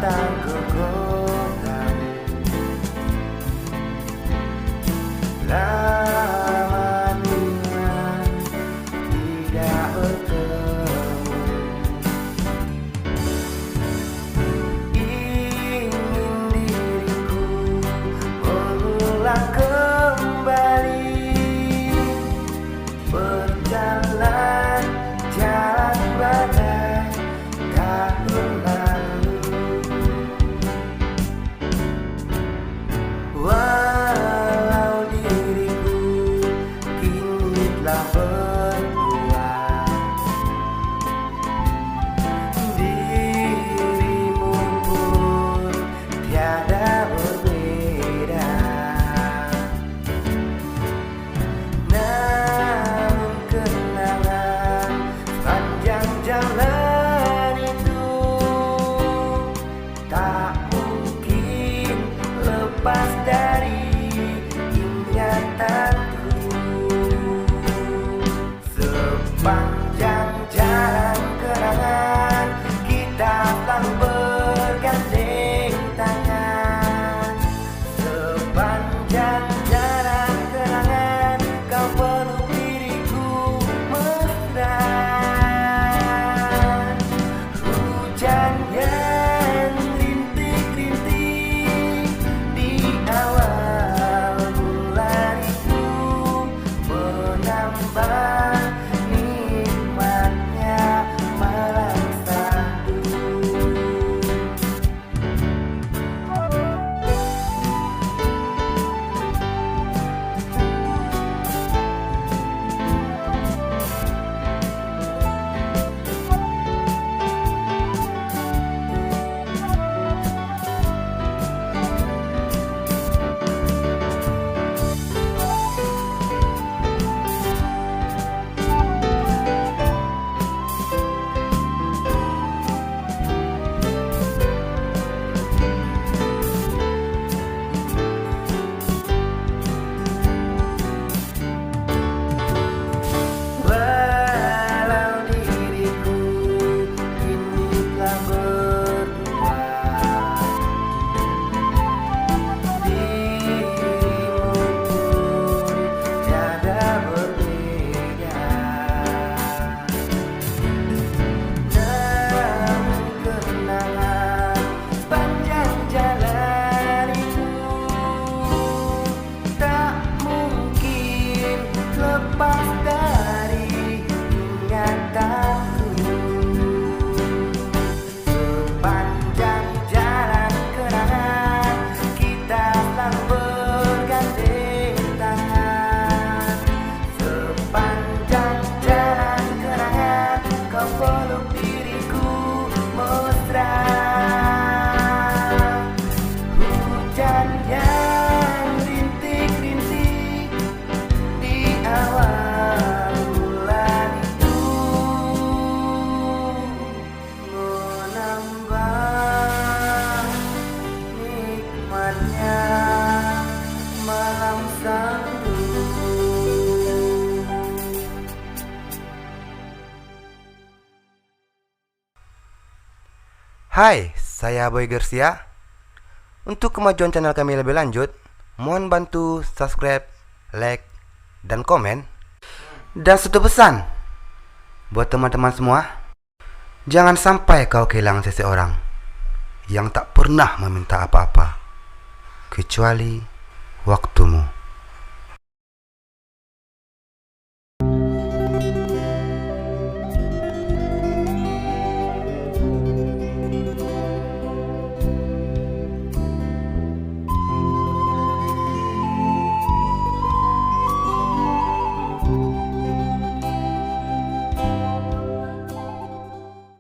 datang ke kotamu. Lamanya tidak bertemu. Ingin diriku mengulang kembali berjalan jalan badai tahun lalu. Walau diriku kini telah berdua, dirimu pun tiada berbeda. Namun kenangan sepanjang jalan itu tak mungkin lepas dari ingatanku. Sepanjang jalan kenangan kita selalu bergandeng tangan. Sepanjang jalan kenangan kau peluk diriku mesra. Hujan yang rintik-rintik di awal bulan itu menambah nikmatnya malam sadu. Walau diriku kini telah berdua, dirimu pun tiada berbeda. Namun kenangan sepanjang jalan itu tak mungkin lepas dari ingatanku. Sepanjang jalan kenangan kita selalu bergandeng tangan. Sepanjang jalan kenangan kau peluk diriku mesra. Hujan yang rintik-rintik di awal bulan itu menambah nikmatnya malam sadu. Hai, saya Boy Gersia. Untuk kemajuan channel kami lebih lanjut, mohon bantu subscribe, like, dan komen. Dan satu pesan buat teman-teman semua, jangan sampai kau kehilangan seseorang yang tak pernah meminta apa-apa kecuali waktumu.